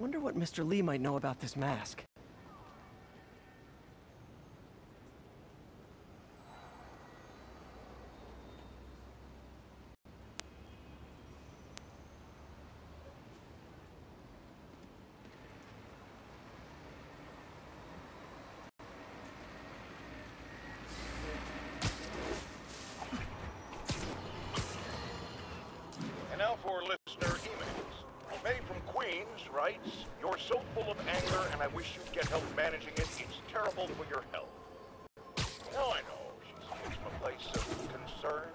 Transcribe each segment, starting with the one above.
wonder what Mr. Lee might know about this mask. And now for listener emails. Made from Queens writes, "You're so full of anger and I wish you'd get help managing it. It's terrible for your health." Now I know she's coming from a place of concern,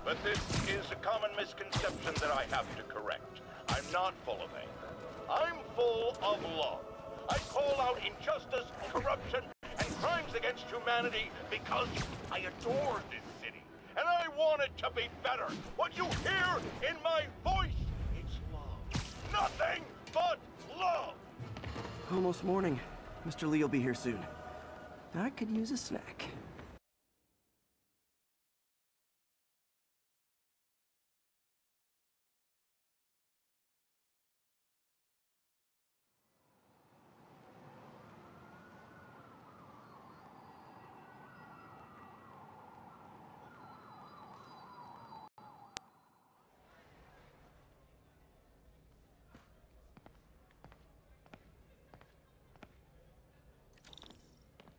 but this is a common misconception that I have to correct. I'm not full of anger. I'm full of love. I call out injustice, corruption, and crimes against humanity because I adore this city. And I want it to be better. What you hear in my voice, it's love. Nothing but love. Almost morning. Mr. Lee will be here soon. I could use a snack.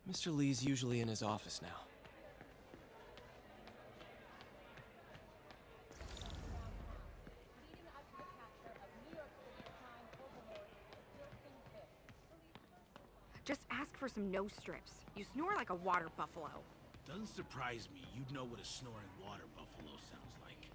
Mr. Lee's usually in his office now. Just ask for some nose strips. You snore like a water buffalo. Doesn't surprise me. You'd know what a snoring water buffalo sounds like.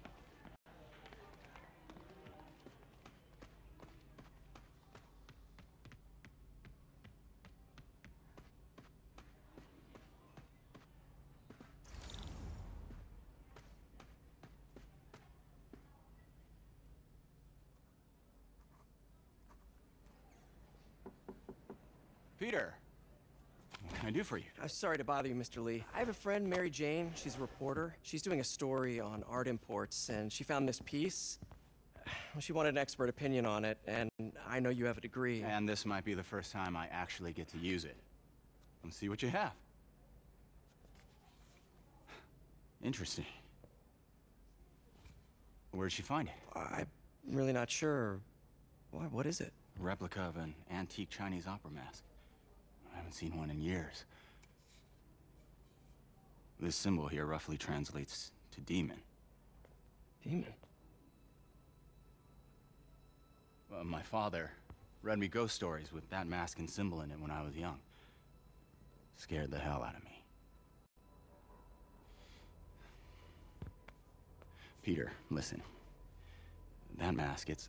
Peter, what can I do for you? I'm sorry to bother you, Mr. Lee. I have a friend, Mary Jane. She's a reporter. She's doing a story on art imports, and she found this piece. Well, she wanted an expert opinion on it, and I know you have a degree. And this might be the first time I actually get to use it. Let's see what you have. Interesting. Where'd she find it? I'm really not sure. Why, what is it? A replica of an antique Chinese opera mask. I haven't seen one in years. This symbol here roughly translates to demon. Demon? My father read me ghost stories with that mask and symbol in it when I was young. Scared the hell out of me. Peter, listen. That mask, it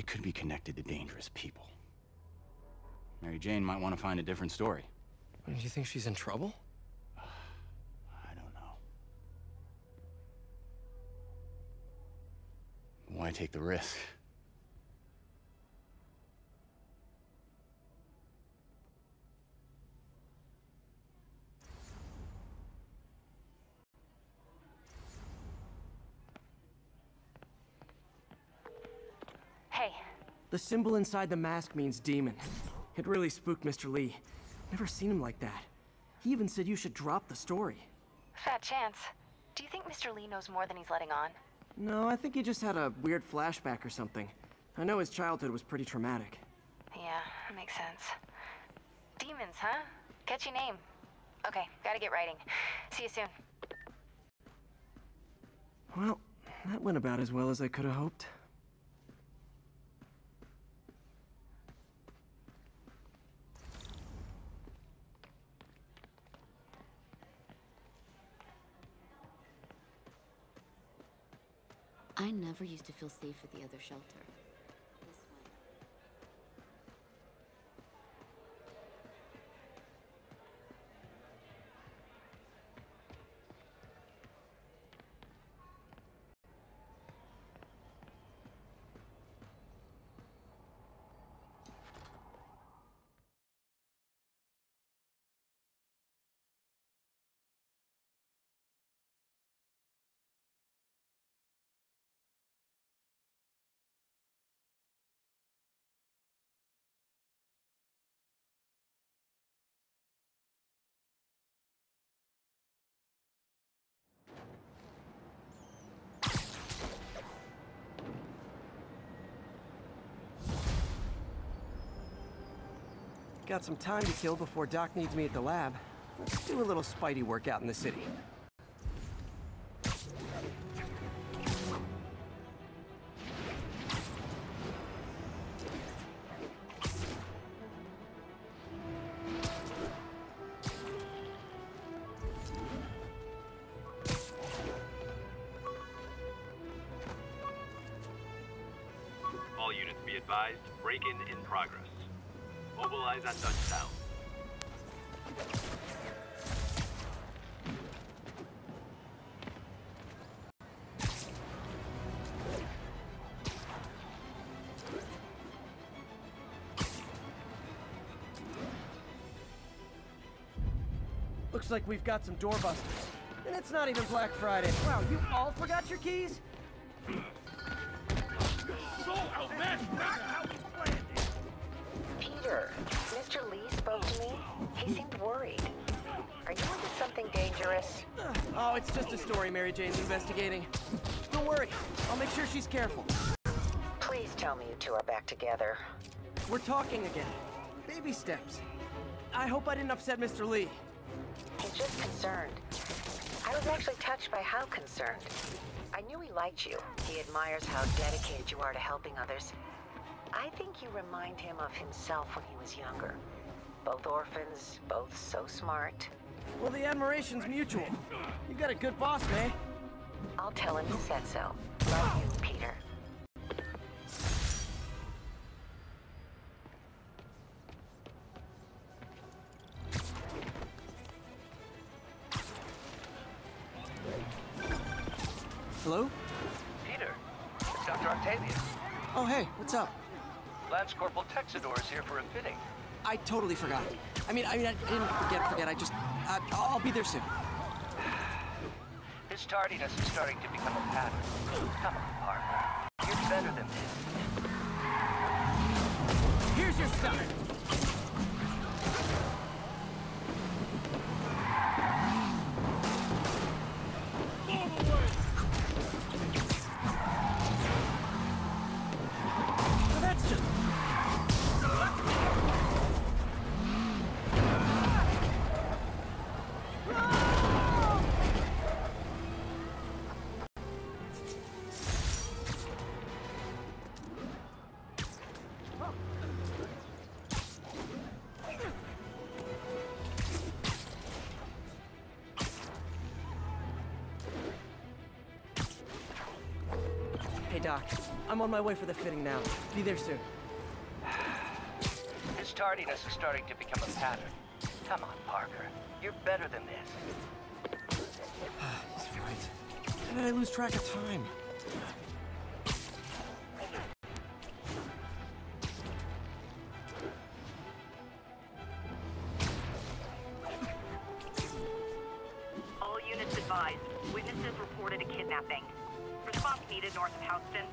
could be connected to dangerous people. Mary Jane might want to find a different story. Do you think she's in trouble? I don't know. Why take the risk? Hey. The symbol inside the mask means demon. It really spooked Mr. Lee. Never seen him like that. He even said you should drop the story. Fat chance. Do you think Mr. Lee knows more than he's letting on? No, I think he just had a weird flashback or something. I know his childhood was pretty traumatic. Yeah, that makes sense. Demons, huh? Catchy name. Okay, gotta get writing. See you soon. Well, that went about as well as I could have hoped. I never used to feel safe at the other shelter. Got some time to kill before Doc needs me at the lab. Let's do a little Spidey workout in the city. All units be advised, break-in in progress. Mobilize at touchdown. Looks like we've got some doorbusters. And it's not even Black Friday. Wow, you all forgot your keys? So outmatched, not how we planned it. Peter, Mr. Lee spoke to me. He seemed worried. Are you into something dangerous? Oh, it's just a story Mary Jane's investigating. Don't worry, I'll make sure she's careful. Please tell me you two are back together. We're talking again. Baby steps. I hope I didn't upset Mr. Lee. He's just concerned. I was actually touched by how concerned. I knew he liked you. He admires how dedicated you are to helping others. I think you remind him of himself when he was younger. Both orphans, both so smart. Well, the admiration's mutual. You got a good boss, May. I'll tell him you said so. Love you, Peter. Hello? Peter, it's Dr. Octavius. Oh, hey, what's up? Lance Corporal Texador is here for a fitting. I totally forgot. I mean, I didn't forget. I just, I'll be there soon. His tardiness is starting to become a pattern. Come on, Parker. You're better than this. Here's your stuff. That's just... Hey, Doc. I'm on my way for the fitting now. Be there soon. His tardiness is starting to become a pattern. Come on, Parker. You're better than this. He's right. How did I lose track of time? All units advised. Witnesses reported a kidnapping. Response needed north of Houston.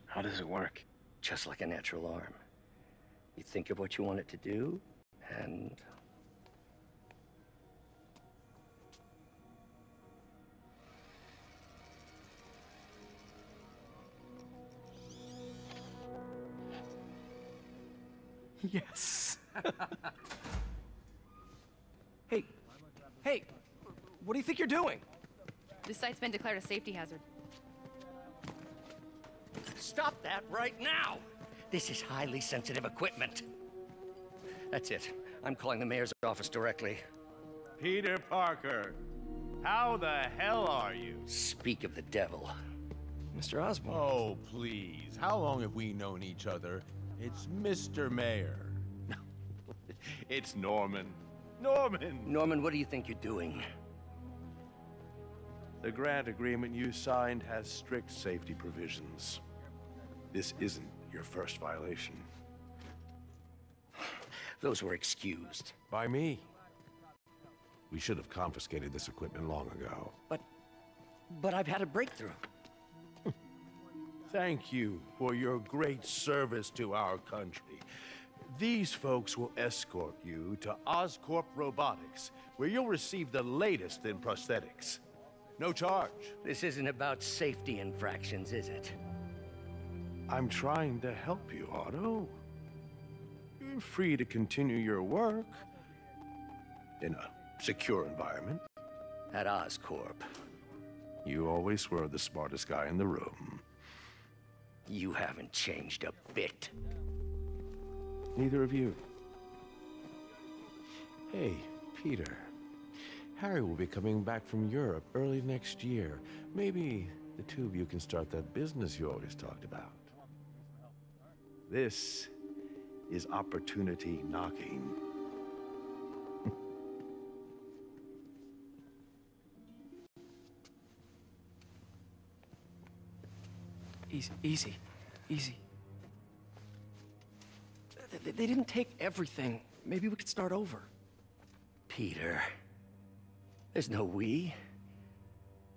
How does it work? Just like a natural arm. You think of what you want it to do, and... Yes. Hey, Hey, what do you think you're doing? This site's been declared a safety hazard. Stop that right now! This is highly sensitive equipment. That's it. I'm calling the mayor's office directly. Peter Parker, how the hell are you? Speak of the devil. Mr. Osborn. Oh, please. How long have we known each other? It's Mr. Mayor. It's Norman. Norman! Norman, what do you think you're doing? The grant agreement you signed has strict safety provisions. This isn't your first violation. Those were excused. By me. We should have confiscated this equipment long ago. But I've had a breakthrough. Thank you for your great service to our country. These folks will escort you to Oscorp Robotics, where you'll receive the latest in prosthetics. No charge. This isn't about safety infractions, is it? I'm trying to help you, Otto. You're free to continue your work in a secure environment. At Oscorp. You always were the smartest guy in the room. You haven't changed a bit. Neither of you. Hey, Peter. Harry will be coming back from Europe early next year. Maybe the two of you can start that business you always talked about. This is opportunity knocking. Easy. They didn't take everything. Maybe we could start over. Peter, there's no we.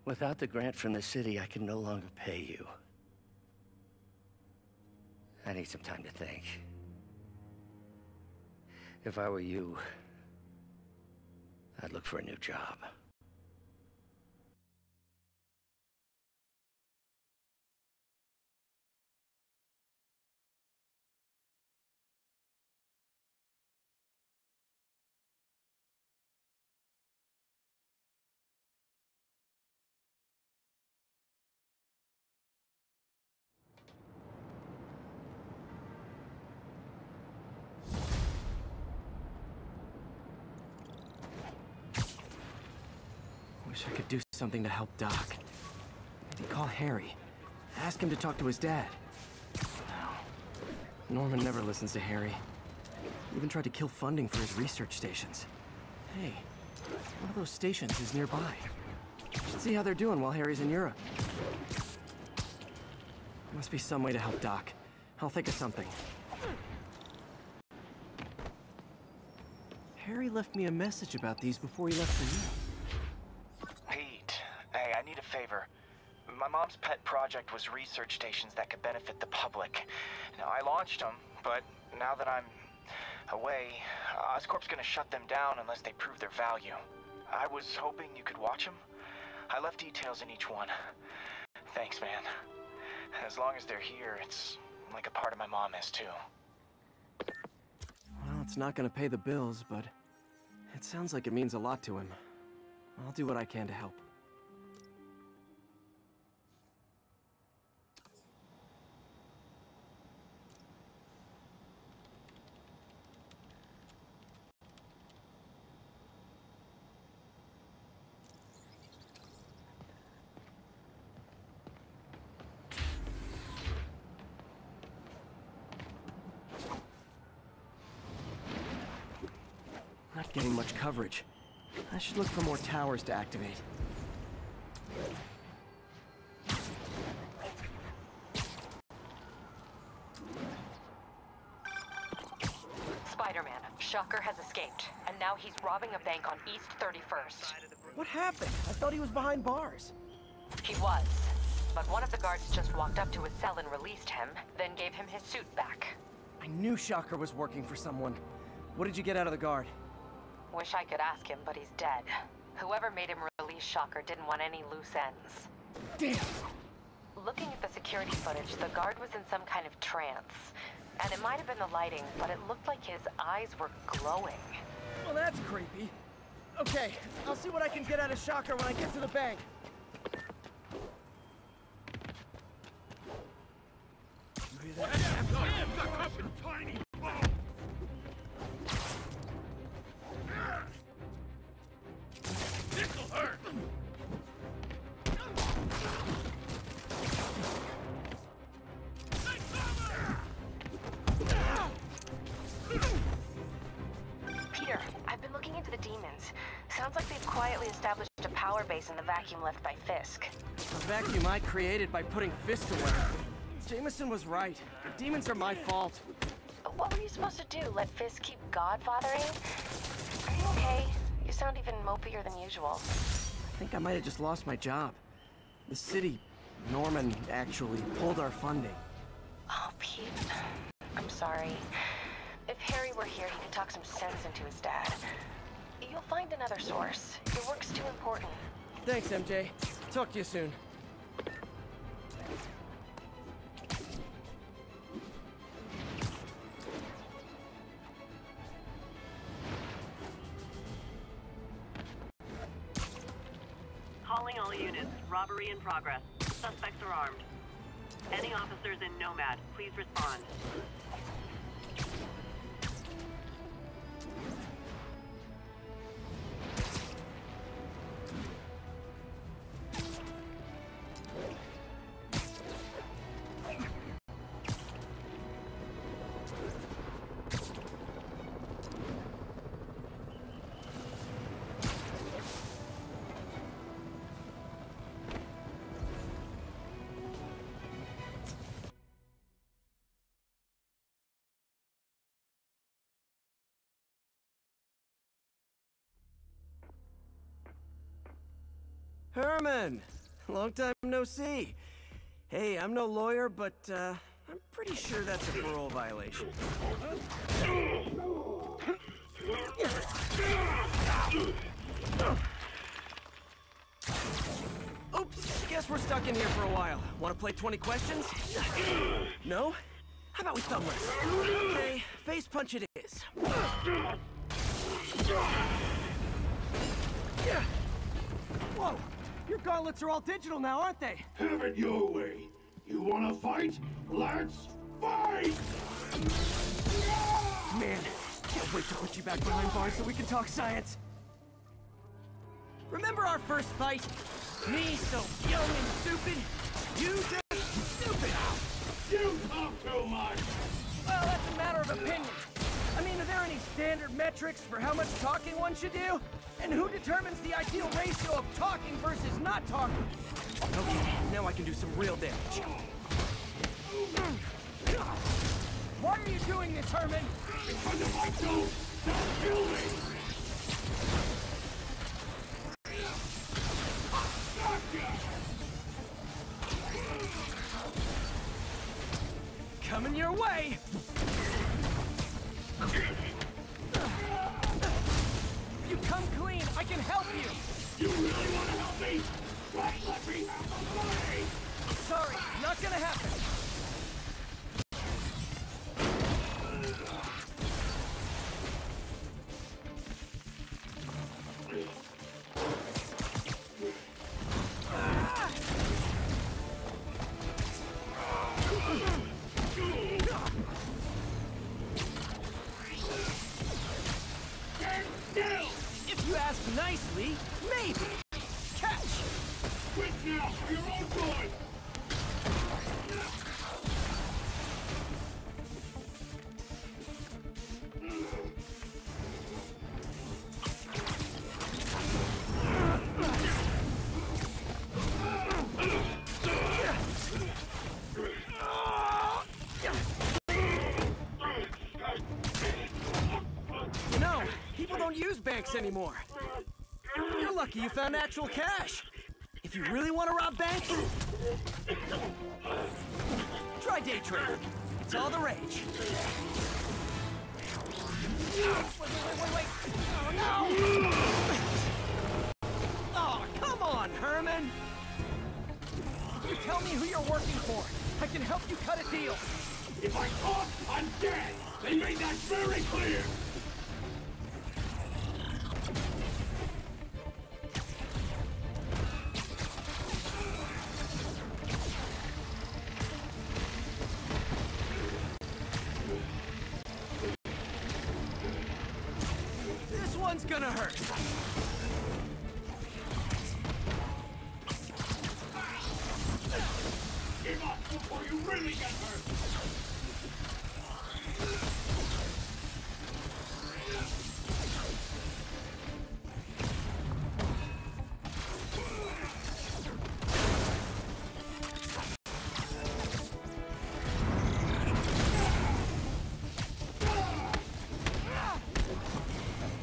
Without the grant from the city, I can no longer pay you. I need some time to think. If I were you, I'd look for a new job. Wish I could do something to help Doc. Maybe call Harry. Ask him to talk to his dad. No. Norman never listens to Harry. He even tried to kill funding for his research stations. Hey, one of those stations is nearby. Should see how they're doing while Harry's in Europe. Must be some way to help Doc. I'll think of something. Harry left me a message about these before he left for you. Pete, hey, I need a favor. My mom's pet project was research stations that could benefit the public. Now, I launched them, but now that I'm away, Oscorp's gonna shut them down unless they prove their value. I was hoping you could watch them. I left details in each one. Thanks, man. As long as they're here, it's like a part of my mom is, too. Well, it's not gonna pay the bills, but it sounds like it means a lot to him. I'll do what I can to help. Not getting much coverage. I should look for more towers to activate. Spider-Man, Shocker has escaped, and now he's robbing a bank on East 31st. What happened? I thought he was behind bars. He was, but one of the guards just walked up to his cell and released him, then gave him his suit back. I knew Shocker was working for someone. What did you get out of the guard? Wish I could ask him, but he's dead. Whoever made him release Shocker didn't want any loose ends. Damn! Looking at the security footage, the guard was in some kind of trance. And it might have been the lighting, but it looked like his eyes were glowing. Well, that's creepy. Okay, I'll see what I can get out of Shocker when I get to the bank. You hear that? This'll hurt! Peter, I've been looking into the demons. Sounds like they've quietly established a power base in the vacuum left by Fisk. A vacuum I created by putting Fisk away. Jameson was right. The demons are my fault. What were you supposed to do? Let Fisk keep godfathering? Are you okay? You sound even mopier than usual. I think I might have just lost my job. The city, Norman, actually pulled our funding. Oh, Pete. I'm sorry. If Harry were here, he could talk some sense into his dad. You'll find another source. Your work's too important. Thanks, MJ. Talk to you soon. Calling all units. Robbery in progress. Suspects are armed. Any officers in Nomad, please respond. Herman! Long time no see. Hey, I'm no lawyer, but I'm pretty sure that's a parole violation. Oops, guess we're stuck in here for a while. Want to play 20 questions? No? How about we thumb wrestle? Okay, face punch it is. Whoa! Your gauntlets are all digital now, aren't they? Have it your way. You wanna fight? Let's fight! Man, can't wait to put you back behind bars so we can talk science. Remember our first fight? Me so young and stupid, you just stupid! You talk too much! Well, that's a matter of opinion. I mean, are there any standard metrics for how much talking one should do? And who determines the ideal ratio of talking versus not talking? Okay, now I can do some real damage. Why are you doing this, Herman? Because if I don't, they'll kill me! Coming your way! If you come clean, I can help you! You really want to help me? Right, let me have the money! Sorry, not gonna happen. If you ask nicely, maybe. Catch! Quit now, for your own good! You know, people don't use banks anymore. You're lucky you found actual cash. If you really want to rob banks, try day trading. It's all the rage. Wait. Oh, no! Oh, come on, Herman! You tell me who you're working for. I can help you cut a deal. If I talk, I'm dead! They made that very clear! gonna hurt. Give up before you really get hurt!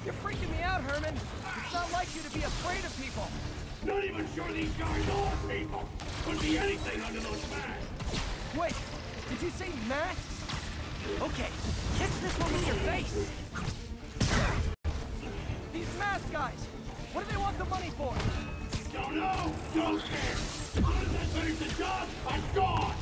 You're freaking me out, Herman. It's not like you to be afraid of people. Not even sure these guys are people! Could be anything under those masks! Wait, did you say masks? Okay, hit this one with your face. These mask guys, what do they want the money for? Don't know! Don't care! As soon as I finish the job, I'm gone!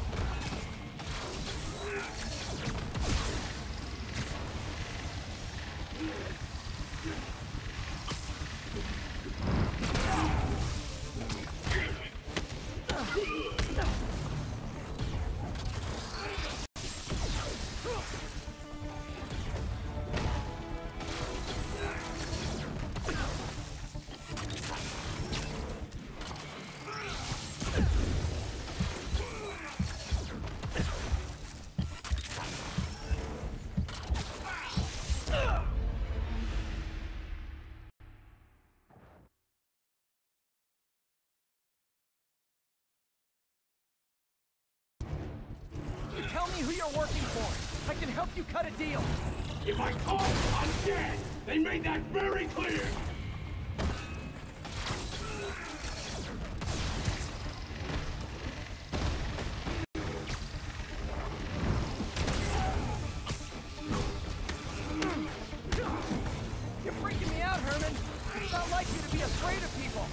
Tell me who you're working for. I can help you cut a deal. If I talk, I'm dead! They made that very clear! You're freaking me out, Herman. It's not like you to be afraid of people.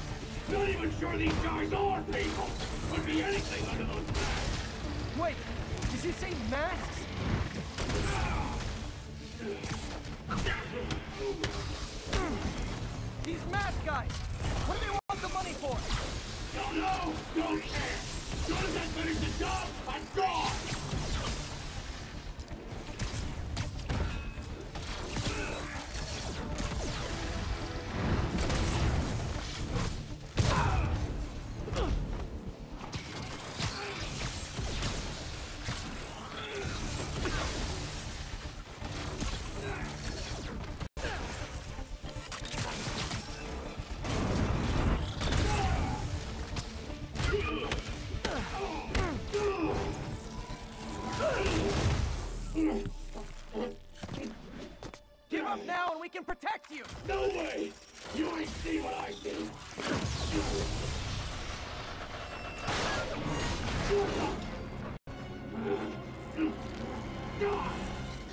Not even sure these guys are people! Could be anything under those masks! Wait, did you say masks? These mask guys, what do they want the money for? Don't know! Don't care! As soon as I finish the job, I'm gone! Give up now and we can protect you! No way! You ain't see what I see!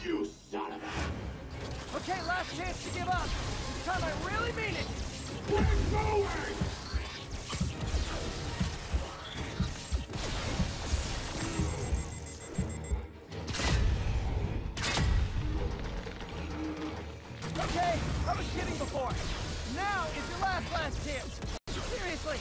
You son of a... Okay, last chance to give up. This time I really mean it! We're going! Okay, I was kidding before. Now is your last chance. Seriously.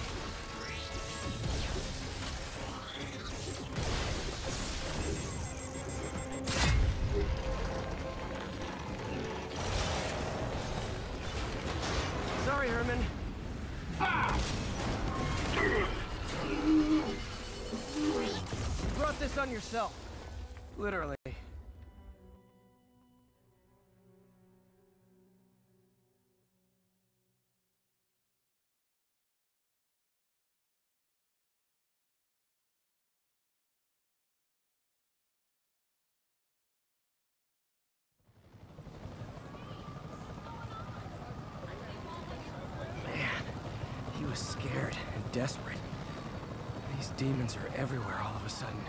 Sorry, Herman. You brought this on yourself. Literally. He was scared and desperate. These demons are everywhere all of a sudden.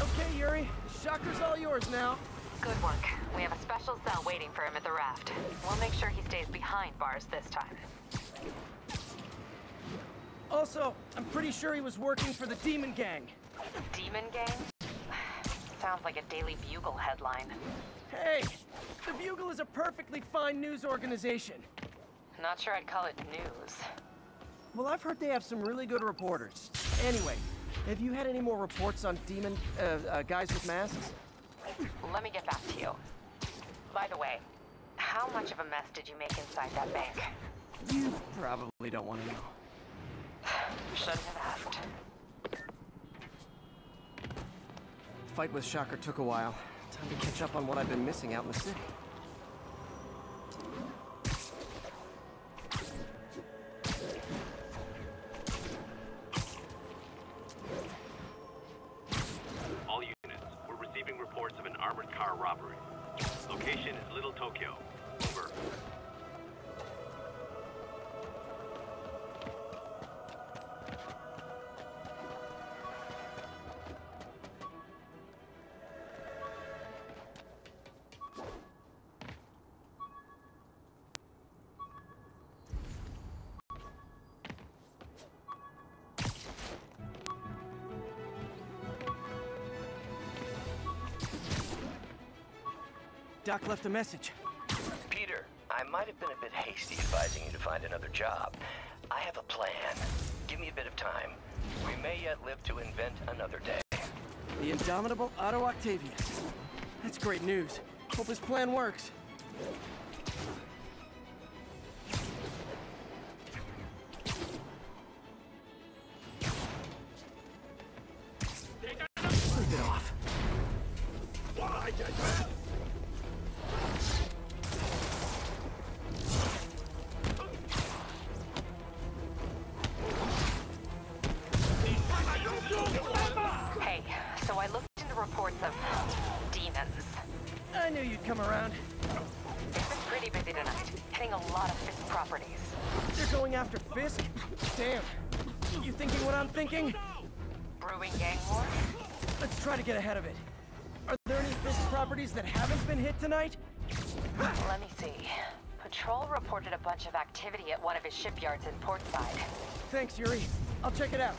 Okay, Yuri. Shocker's all yours now. Good work. We have a special cell waiting for him at the raft. We'll make sure he stays behind bars this time. Also, I'm pretty sure he was working for the Demon Gang. Demon Gang? Sounds like a Daily Bugle headline. Hey, the Bugle is a perfectly fine news organization. Not sure I'd call it news. Well, I've heard they have some really good reporters. Anyway, Have you had any more reports on demon, guys with masks? Let me get back to you. By the way, how much of a mess did you make inside that bank? You probably don't want to know. Shouldn't have asked. Fight with Shocker took a while. Time to catch up on what I've been missing out in the city. All units, we're receiving reports of an armored car robbery. Location is Little Tokyo. Over. Doc left a message. Peter, I might have been a bit hasty advising you to find another job. I have a plan. Give me a bit of time. We may yet live to invent another day. The indomitable Otto Octavius. That's great news. Hope his plan works. Sleep it off. Hey, so I looked into reports of demons. I knew you'd come around. It's been pretty busy tonight, hitting a lot of Fisk properties. They're going after Fisk? Damn. You thinking what I'm thinking? Brewing gang war? Let's try to get ahead of it. Are there any Fisk properties that haven't been hit tonight? Let me see. Patrol reported a bunch of activity at one of his shipyards in Portside. Thanks, Yuri. I'll check it out.